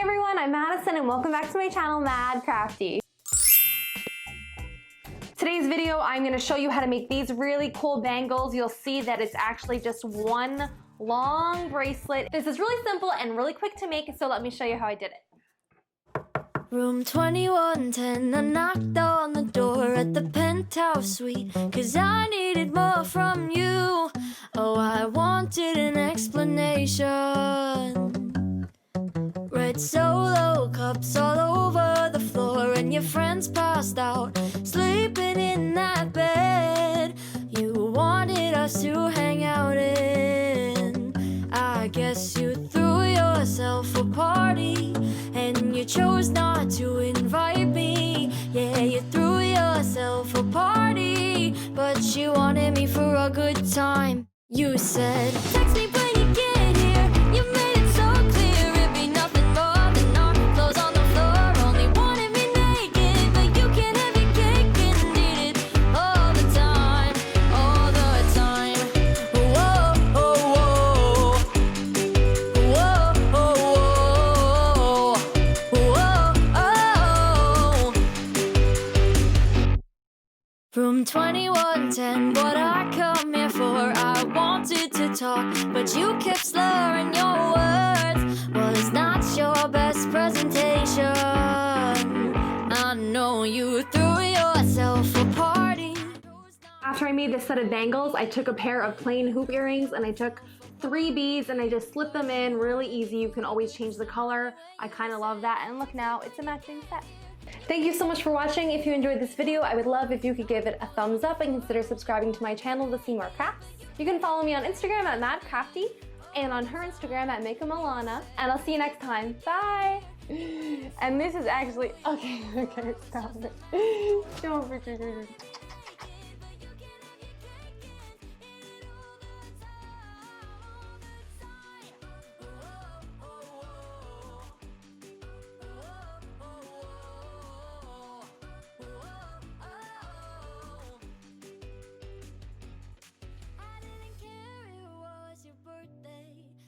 everyone, I'm Madison and welcome back to my channel, Mad Crafty. Today's video, I'm going to show you how to make these really cool bangles. You'll see that it's actually just one long bracelet. This is really simple and really quick to make, so let me show you how I did it. Room 2110, I knocked on the door at the penthouse suite, 'cause I needed more from you. Oh, I wanted an explanation. Red Solo cups all over the floor, and your friends passed out, sleeping in that bed you wanted us to hang out in. I guess you threw yourself a party, and you chose not to invite me. Yeah, you threw yourself a party, but you wanted me for a good time. You said, text me when you get here. You made it so clear it'd be nothing more than our clothes on the floor. Only wanted me naked, but you can't have your cake and eat it all the time, all the time. Whoa, whoa, whoa, whoa, whoa, whoa. Room 2110, what I come here for. I wanted to talk, but you kept slurring your words. Was not your best presentation. I know you threw yourself a party. After I made this set of bangles, I took a pair of plain hoop earrings and I took 3 beads and I just slipped them in really easy. You can always change the color. I kind of love that, and look now, it's a matching set. Thank you so much for watching. If you enjoyed this video, I would love if you could give it a thumbs up and consider subscribing to my channel to see more crafts. You can follow me on Instagram at madcrafty and on her Instagram at makeamilana, and I'll see you next time. Bye! And this is actually, okay, stop it. Don't forget.